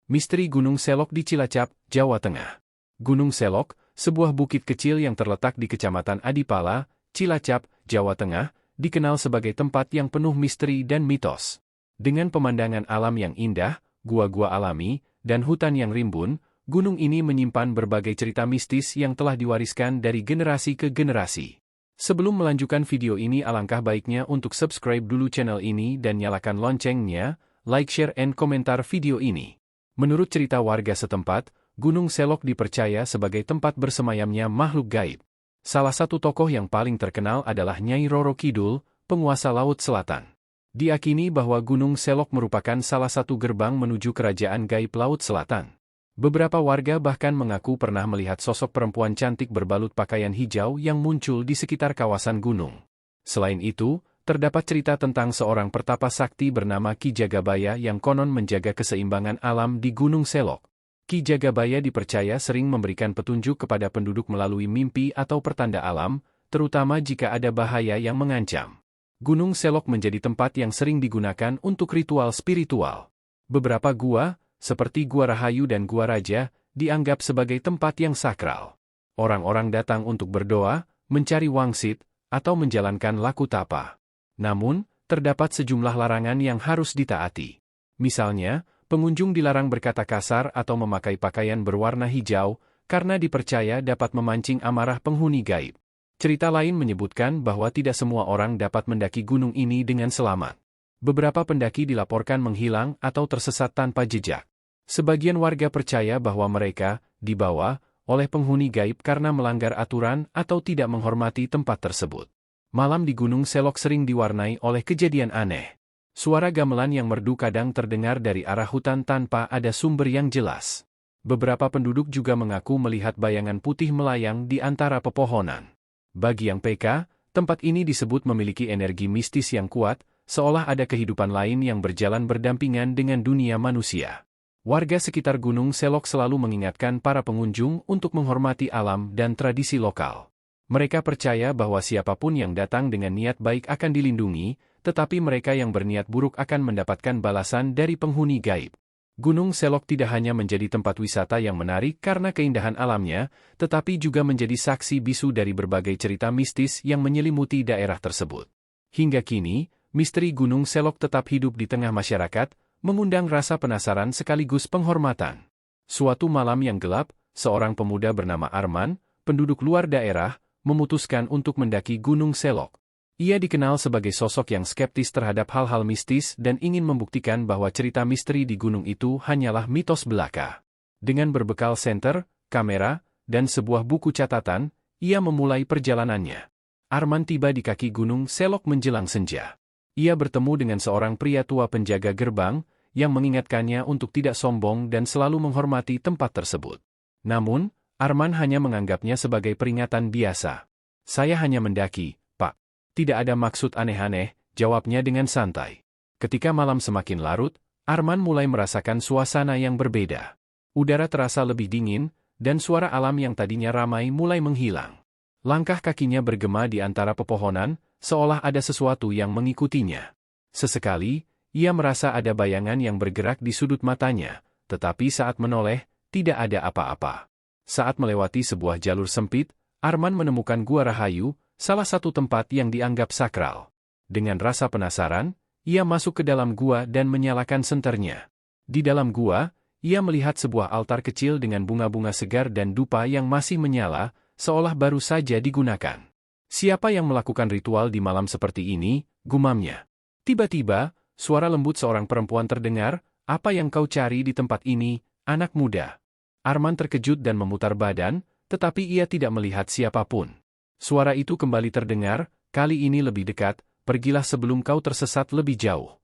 Misteri Gunung Selok di Cilacap, Jawa Tengah. Gunung Selok, sebuah bukit kecil yang terletak di Kecamatan Adipala, Cilacap, Jawa Tengah, dikenal sebagai tempat yang penuh misteri dan mitos. Dengan pemandangan alam yang indah, gua-gua alami, dan hutan yang rimbun, gunung ini menyimpan berbagai cerita mistis yang telah diwariskan dari generasi ke generasi. Sebelum melanjutkan video ini, alangkah baiknya untuk subscribe dulu channel ini dan nyalakan loncengnya, like, share, and komentar video ini. Menurut cerita warga setempat, Gunung Selok dipercaya sebagai tempat bersemayamnya makhluk gaib. Salah satu tokoh yang paling terkenal adalah Nyai Roro Kidul, penguasa Laut Selatan. Diakini bahwa Gunung Selok merupakan salah satu gerbang menuju kerajaan gaib Laut Selatan. Beberapa warga bahkan mengaku pernah melihat sosok perempuan cantik berbalut pakaian hijau yang muncul di sekitar kawasan gunung. Selain itu, terdapat cerita tentang seorang pertapa sakti bernama Ki Jagabaya yang konon menjaga keseimbangan alam di Gunung Selok. Ki Jagabaya dipercaya sering memberikan petunjuk kepada penduduk melalui mimpi atau pertanda alam, terutama jika ada bahaya yang mengancam. Gunung Selok menjadi tempat yang sering digunakan untuk ritual spiritual. Beberapa gua, seperti Gua Rahayu dan Gua Raja, dianggap sebagai tempat yang sakral. Orang-orang datang untuk berdoa, mencari wangsit, atau menjalankan laku tapa. Namun, terdapat sejumlah larangan yang harus ditaati. Misalnya, pengunjung dilarang berkata kasar atau memakai pakaian berwarna hijau, karena dipercaya dapat memancing amarah penghuni gaib. Cerita lain menyebutkan bahwa tidak semua orang dapat mendaki gunung ini dengan selamat. Beberapa pendaki dilaporkan menghilang atau tersesat tanpa jejak. Sebagian warga percaya bahwa mereka dibawa oleh penghuni gaib karena melanggar aturan atau tidak menghormati tempat tersebut. Malam di Gunung Selok sering diwarnai oleh kejadian aneh. Suara gamelan yang merdu kadang terdengar dari arah hutan tanpa ada sumber yang jelas. Beberapa penduduk juga mengaku melihat bayangan putih melayang di antara pepohonan. Bagi yang PK, tempat ini disebut memiliki energi mistis yang kuat, seolah ada kehidupan lain yang berjalan berdampingan dengan dunia manusia. Warga sekitar Gunung Selok selalu mengingatkan para pengunjung untuk menghormati alam dan tradisi lokal. Mereka percaya bahwa siapapun yang datang dengan niat baik akan dilindungi, tetapi mereka yang berniat buruk akan mendapatkan balasan dari penghuni gaib. Gunung Selok tidak hanya menjadi tempat wisata yang menarik karena keindahan alamnya, tetapi juga menjadi saksi bisu dari berbagai cerita mistis yang menyelimuti daerah tersebut. Hingga kini, misteri Gunung Selok tetap hidup di tengah masyarakat, mengundang rasa penasaran sekaligus penghormatan. Suatu malam yang gelap, seorang pemuda bernama Arman, penduduk luar daerah, memutuskan untuk mendaki Gunung Selok. Ia dikenal sebagai sosok yang skeptis terhadap hal-hal mistis dan ingin membuktikan bahwa cerita misteri di gunung itu hanyalah mitos belaka. Dengan berbekal senter, kamera, dan sebuah buku catatan, ia memulai perjalanannya. Arman tiba di kaki Gunung Selok menjelang senja. Ia bertemu dengan seorang pria tua penjaga gerbang, yang mengingatkannya untuk tidak sombong dan selalu menghormati tempat tersebut. Namun, Arman hanya menganggapnya sebagai peringatan biasa. "Saya hanya mendaki, Pak. Tidak ada maksud aneh-aneh," jawabnya dengan santai. Ketika malam semakin larut, Arman mulai merasakan suasana yang berbeda. Udara terasa lebih dingin, dan suara alam yang tadinya ramai mulai menghilang. Langkah kakinya bergema di antara pepohonan, seolah ada sesuatu yang mengikutinya. Sesekali, ia merasa ada bayangan yang bergerak di sudut matanya, tetapi saat menoleh, tidak ada apa-apa. Saat melewati sebuah jalur sempit, Arman menemukan Gua Rahayu, salah satu tempat yang dianggap sakral. Dengan rasa penasaran, ia masuk ke dalam gua dan menyalakan senternya. Di dalam gua, ia melihat sebuah altar kecil dengan bunga-bunga segar dan dupa yang masih menyala, seolah baru saja digunakan. "Siapa yang melakukan ritual di malam seperti ini?" gumamnya. Tiba-tiba, suara lembut seorang perempuan terdengar, "Apa yang kau cari di tempat ini, anak muda?" Arman terkejut dan memutar badan, tetapi ia tidak melihat siapapun. Suara itu kembali terdengar, kali ini lebih dekat, "Pergilah sebelum kau tersesat lebih jauh."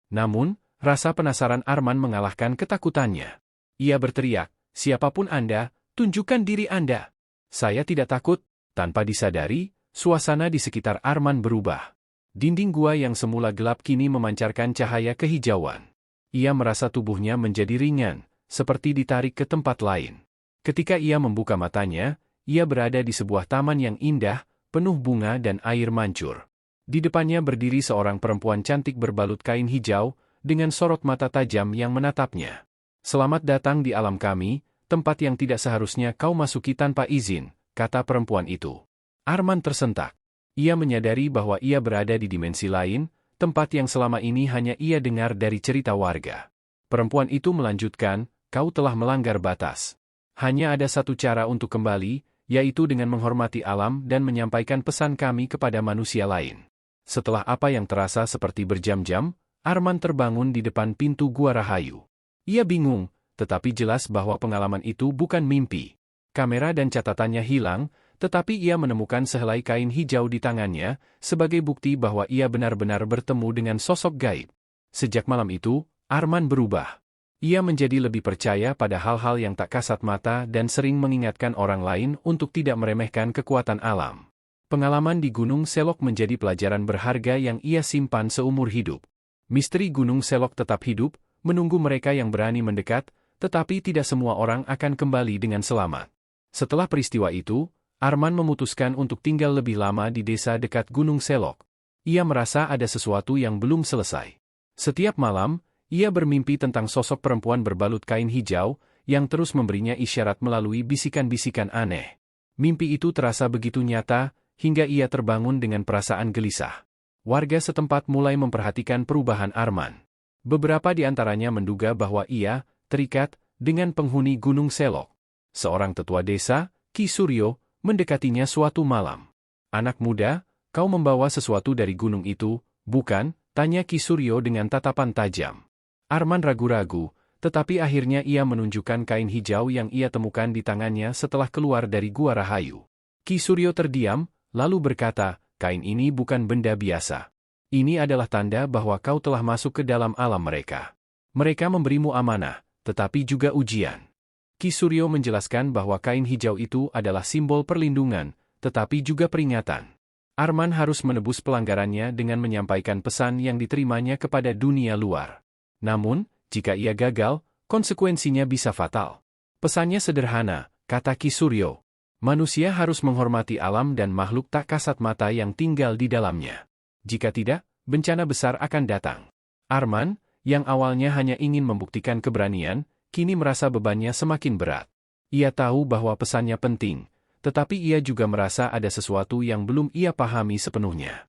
Namun, rasa penasaran Arman mengalahkan ketakutannya. Ia berteriak, "Siapapun Anda, tunjukkan diri Anda." "Saya tidak takut." Tanpa disadari, suasana di sekitar Arman berubah. Dinding gua yang semula gelap kini memancarkan cahaya kehijauan. Ia merasa tubuhnya menjadi ringan, seperti ditarik ke tempat lain. Ketika ia membuka matanya, ia berada di sebuah taman yang indah, penuh bunga dan air mancur. Di depannya berdiri seorang perempuan cantik berbalut kain hijau, dengan sorot mata tajam yang menatapnya. Selamat datang di alam kami, tempat yang tidak seharusnya kau masuki tanpa izin, kata perempuan itu. Arman tersentak. Ia menyadari bahwa ia berada di dimensi lain, tempat yang selama ini hanya ia dengar dari cerita warga. Perempuan itu melanjutkan, kau telah melanggar batas. Hanya ada satu cara untuk kembali, yaitu dengan menghormati alam dan menyampaikan pesan kami kepada manusia lain. Setelah apa yang terasa seperti berjam-jam, Arman terbangun di depan pintu Gua Rahayu. Ia bingung, tetapi jelas bahwa pengalaman itu bukan mimpi. Kamera dan catatannya hilang, tetapi ia menemukan sehelai kain hijau di tangannya, sebagai bukti bahwa ia benar-benar bertemu dengan sosok gaib. Sejak malam itu, Arman berubah. Ia menjadi lebih percaya pada hal-hal yang tak kasat mata dan sering mengingatkan orang lain untuk tidak meremehkan kekuatan alam. Pengalaman di Gunung Selok menjadi pelajaran berharga yang ia simpan seumur hidup. Misteri Gunung Selok tetap hidup, menunggu mereka yang berani mendekat, tetapi tidak semua orang akan kembali dengan selamat. Setelah peristiwa itu, Arman memutuskan untuk tinggal lebih lama di desa dekat Gunung Selok. Ia merasa ada sesuatu yang belum selesai. Setiap malam, ia bermimpi tentang sosok perempuan berbalut kain hijau, yang terus memberinya isyarat melalui bisikan-bisikan aneh. Mimpi itu terasa begitu nyata, hingga ia terbangun dengan perasaan gelisah. Warga setempat mulai memperhatikan perubahan Arman. Beberapa di antaranya menduga bahwa ia terikat dengan penghuni Gunung Selok. Seorang tetua desa, Ki Suryo, mendekatinya suatu malam. Anak muda, kau membawa sesuatu dari gunung itu, bukan? Tanya Ki Suryo dengan tatapan tajam. Arman ragu-ragu, tetapi akhirnya ia menunjukkan kain hijau yang ia temukan di tangannya setelah keluar dari Gua Rahayu. Ki Suryo terdiam, lalu berkata, kain ini bukan benda biasa. Ini adalah tanda bahwa kau telah masuk ke dalam alam mereka. Mereka memberimu amanah, tetapi juga ujian. Ki Suryo menjelaskan bahwa kain hijau itu adalah simbol perlindungan, tetapi juga peringatan. Arman harus menebus pelanggarannya dengan menyampaikan pesan yang diterimanya kepada dunia luar. Namun, jika ia gagal, konsekuensinya bisa fatal. Pesannya sederhana, kata Ki Suryo. Manusia harus menghormati alam dan makhluk tak kasat mata yang tinggal di dalamnya. Jika tidak, bencana besar akan datang. Arman, yang awalnya hanya ingin membuktikan keberanian, kini merasa bebannya semakin berat. Ia tahu bahwa pesannya penting, tetapi ia juga merasa ada sesuatu yang belum ia pahami sepenuhnya.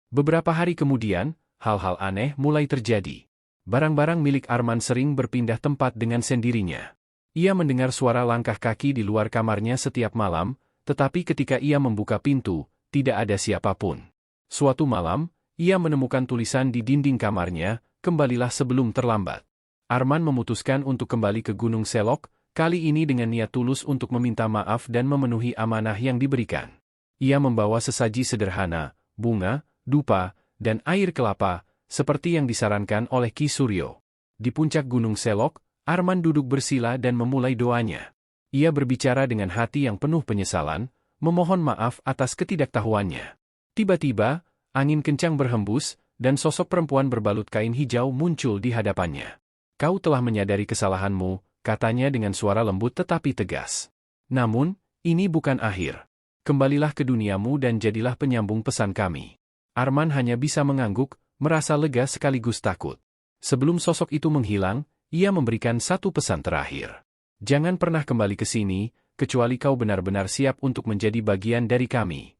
Beberapa hari kemudian, hal-hal aneh mulai terjadi. Barang-barang milik Arman sering berpindah tempat dengan sendirinya. Ia mendengar suara langkah kaki di luar kamarnya setiap malam, tetapi ketika ia membuka pintu, tidak ada siapapun. Suatu malam, ia menemukan tulisan di dinding kamarnya, kembalilah sebelum terlambat. Arman memutuskan untuk kembali ke Gunung Selok, kali ini dengan niat tulus untuk meminta maaf dan memenuhi amanah yang diberikan. Ia membawa sesaji sederhana, bunga, dupa, dan air kelapa, seperti yang disarankan oleh Ki Suryo. Di puncak Gunung Selok, Arman duduk bersila dan memulai doanya. Ia berbicara dengan hati yang penuh penyesalan, memohon maaf atas ketidaktahuannya. Tiba-tiba, angin kencang berhembus, dan sosok perempuan berbalut kain hijau muncul di hadapannya. Kau telah menyadari kesalahanmu, katanya dengan suara lembut tetapi tegas. Namun, ini bukan akhir. Kembalilah ke duniamu dan jadilah penyambung pesan kami. Arman hanya bisa mengangguk, merasa lega sekaligus takut. Sebelum sosok itu menghilang, ia memberikan satu pesan terakhir. Jangan pernah kembali ke sini, kecuali kau benar-benar siap untuk menjadi bagian dari kami.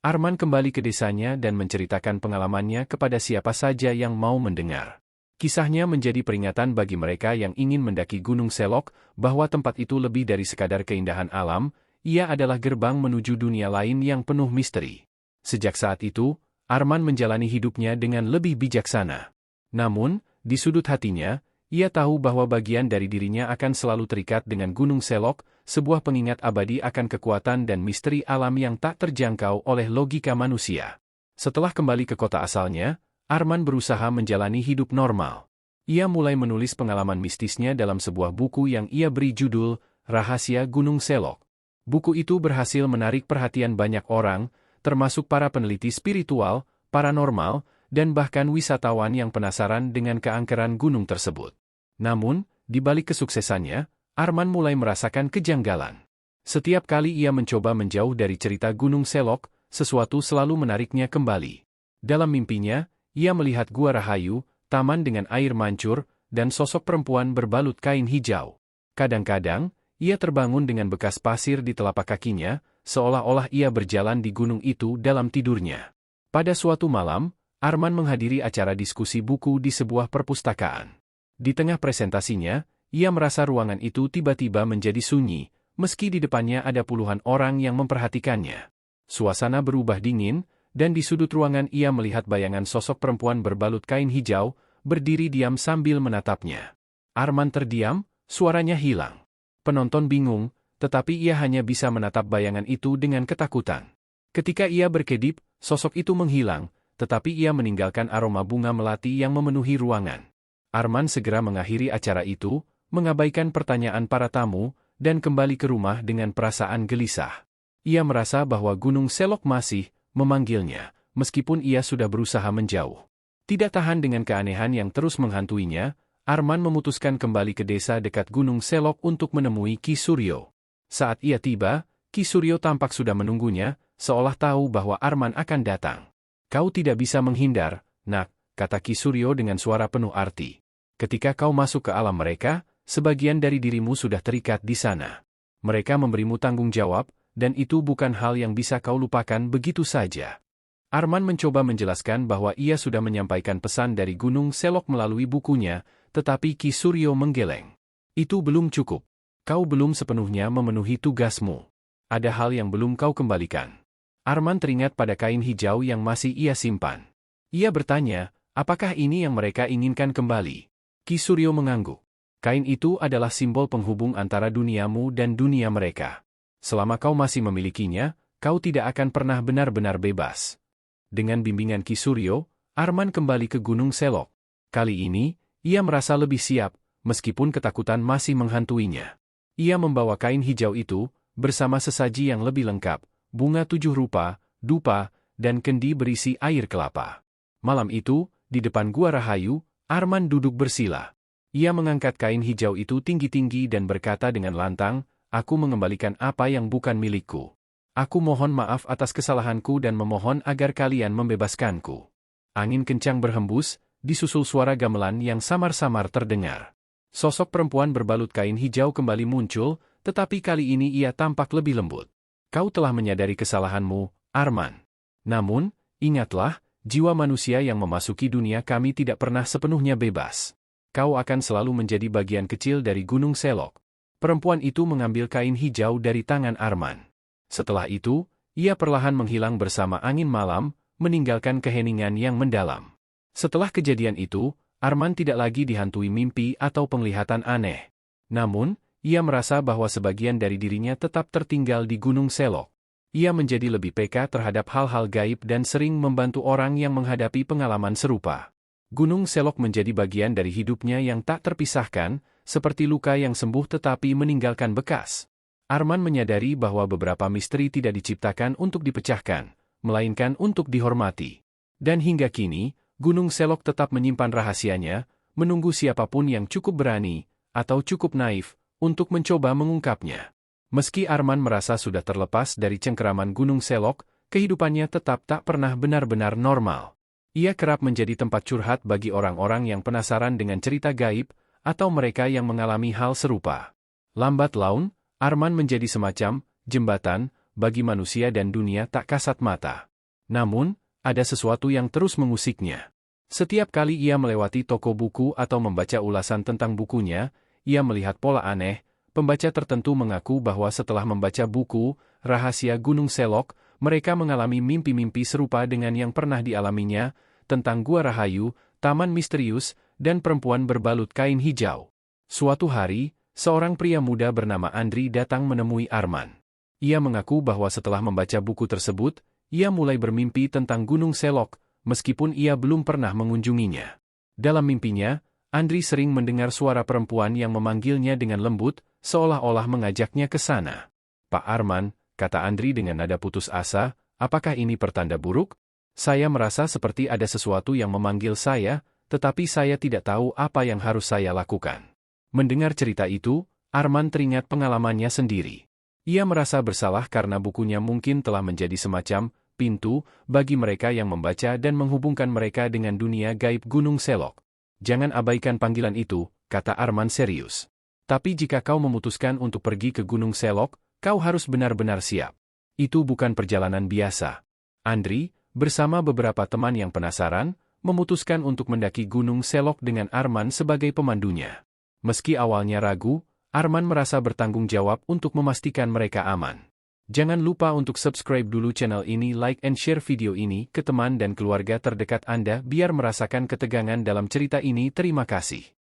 Arman kembali ke desanya dan menceritakan pengalamannya kepada siapa saja yang mau mendengar. Kisahnya menjadi peringatan bagi mereka yang ingin mendaki Gunung Selok, bahwa tempat itu lebih dari sekadar keindahan alam, ia adalah gerbang menuju dunia lain yang penuh misteri. Sejak saat itu, Arman menjalani hidupnya dengan lebih bijaksana. Namun, di sudut hatinya, ia tahu bahwa bagian dari dirinya akan selalu terikat dengan Gunung Selok, sebuah pengingat abadi akan kekuatan dan misteri alam yang tak terjangkau oleh logika manusia. Setelah kembali ke kota asalnya, Arman berusaha menjalani hidup normal. Ia mulai menulis pengalaman mistisnya dalam sebuah buku yang ia beri judul Rahasia Gunung Selok. Buku itu berhasil menarik perhatian banyak orang, termasuk para peneliti spiritual, paranormal, dan bahkan wisatawan yang penasaran dengan keangkeran gunung tersebut. Namun, di balik kesuksesannya, Arman mulai merasakan kejanggalan. Setiap kali ia mencoba menjauh dari cerita Gunung Selok, sesuatu selalu menariknya kembali. Dalam mimpinya, ia melihat Gua Rahayu, taman dengan air mancur, dan sosok perempuan berbalut kain hijau. Kadang-kadang, ia terbangun dengan bekas pasir di telapak kakinya, seolah-olah ia berjalan di gunung itu dalam tidurnya. Pada suatu malam, Arman menghadiri acara diskusi buku di sebuah perpustakaan. Di tengah presentasinya, ia merasa ruangan itu tiba-tiba menjadi sunyi, meski di depannya ada puluhan orang yang memperhatikannya. Suasana berubah dingin, dan di sudut ruangan ia melihat bayangan sosok perempuan berbalut kain hijau, berdiri diam sambil menatapnya. Arman terdiam, suaranya hilang. Penonton bingung, tetapi ia hanya bisa menatap bayangan itu dengan ketakutan. Ketika ia berkedip, sosok itu menghilang, tetapi ia meninggalkan aroma bunga melati yang memenuhi ruangan. Arman segera mengakhiri acara itu, mengabaikan pertanyaan para tamu, dan kembali ke rumah dengan perasaan gelisah. Ia merasa bahwa Gunung Selok masih memanggilnya, meskipun ia sudah berusaha menjauh. Tidak tahan dengan keanehan yang terus menghantuinya, Arman memutuskan kembali ke desa dekat Gunung Selok untuk menemui Ki Suryo. Saat ia tiba, Ki Suryo tampak sudah menunggunya, seolah tahu bahwa Arman akan datang. "Kau tidak bisa menghindar, nak," kata Ki Suryo dengan suara penuh arti. "Ketika kau masuk ke alam mereka, sebagian dari dirimu sudah terikat di sana. Mereka memberimu tanggung jawab, dan itu bukan hal yang bisa kau lupakan begitu saja." Arman mencoba menjelaskan bahwa ia sudah menyampaikan pesan dari Gunung Selok melalui bukunya, tetapi Ki Suryo menggeleng. "Itu belum cukup. Kau belum sepenuhnya memenuhi tugasmu. Ada hal yang belum kau kembalikan." Arman teringat pada kain hijau yang masih ia simpan. Ia bertanya, "Apakah ini yang mereka inginkan kembali?" Ki Suryo mengangguk. "Kain itu adalah simbol penghubung antara duniamu dan dunia mereka. Selama kau masih memilikinya, kau tidak akan pernah benar-benar bebas." Dengan bimbingan Ki Suryo, Arman kembali ke Gunung Selok. Kali ini, ia merasa lebih siap, meskipun ketakutan masih menghantuinya. Ia membawa kain hijau itu, bersama sesaji yang lebih lengkap, bunga 7 rupa, dupa, dan kendi berisi air kelapa. Malam itu, di depan Gua Rahayu, Arman duduk bersila. Ia mengangkat kain hijau itu tinggi-tinggi dan berkata dengan lantang, "Aku mengembalikan apa yang bukan milikku. Aku mohon maaf atas kesalahanku dan memohon agar kalian membebaskanku." Angin kencang berhembus, disusul suara gamelan yang samar-samar terdengar. Sosok perempuan berbalut kain hijau kembali muncul, tetapi kali ini ia tampak lebih lembut. "Kau telah menyadari kesalahanmu, Arman. Namun, ingatlah, jiwa manusia yang memasuki dunia kami tidak pernah sepenuhnya bebas. Kau akan selalu menjadi bagian kecil dari Gunung Selok." Perempuan itu mengambil kain hijau dari tangan Arman. Setelah itu, ia perlahan menghilang bersama angin malam, meninggalkan keheningan yang mendalam. Setelah kejadian itu, Arman tidak lagi dihantui mimpi atau penglihatan aneh. Namun, ia merasa bahwa sebagian dari dirinya tetap tertinggal di Gunung Selok. Ia menjadi lebih peka terhadap hal-hal gaib dan sering membantu orang yang menghadapi pengalaman serupa. Gunung Selok menjadi bagian dari hidupnya yang tak terpisahkan, seperti luka yang sembuh tetapi meninggalkan bekas. Arman menyadari bahwa beberapa misteri tidak diciptakan untuk dipecahkan, melainkan untuk dihormati. Dan hingga kini, Gunung Selok tetap menyimpan rahasianya, menunggu siapapun yang cukup berani, atau cukup naif, untuk mencoba mengungkapnya. Meski Arman merasa sudah terlepas dari cengkeraman Gunung Selok, kehidupannya tetap tak pernah benar-benar normal. Ia kerap menjadi tempat curhat bagi orang-orang yang penasaran dengan cerita gaib, atau mereka yang mengalami hal serupa. Lambat laun, Arman menjadi semacam jembatan bagi manusia dan dunia tak kasat mata. Namun, ada sesuatu yang terus mengusiknya. Setiap kali ia melewati toko buku atau membaca ulasan tentang bukunya, ia melihat pola aneh. Pembaca tertentu mengaku bahwa setelah membaca buku Rahasia Gunung Selok, mereka mengalami mimpi-mimpi serupa dengan yang pernah dialaminya, tentang Gua Rahayu, taman misterius, dan perempuan berbalut kain hijau. Suatu hari, seorang pria muda bernama Andri datang menemui Arman. Ia mengaku bahwa setelah membaca buku tersebut, ia mulai bermimpi tentang Gunung Selok, meskipun ia belum pernah mengunjunginya. Dalam mimpinya, Andri sering mendengar suara perempuan yang memanggilnya dengan lembut, seolah-olah mengajaknya ke sana. "Pak Arman," kata Andri dengan nada putus asa, "apakah ini pertanda buruk? Saya merasa seperti ada sesuatu yang memanggil saya, tetapi saya tidak tahu apa yang harus saya lakukan." Mendengar cerita itu, Arman teringat pengalamannya sendiri. Ia merasa bersalah karena bukunya mungkin telah menjadi semacam pintu bagi mereka yang membaca dan menghubungkan mereka dengan dunia gaib Gunung Selok. Jangan abaikan panggilan itu, kata Arman serius. Tapi jika kau memutuskan untuk pergi ke Gunung Selok, kau harus benar-benar siap. Itu bukan perjalanan biasa. Andri, bersama beberapa teman yang penasaran, memutuskan untuk mendaki Gunung Selok dengan Arman sebagai pemandunya. Meski awalnya ragu, Arman merasa bertanggung jawab untuk memastikan mereka aman. Jangan lupa untuk subscribe dulu channel ini, like and share video ini ke teman dan keluarga terdekat Anda biar merasakan ketegangan dalam cerita ini. Terima kasih.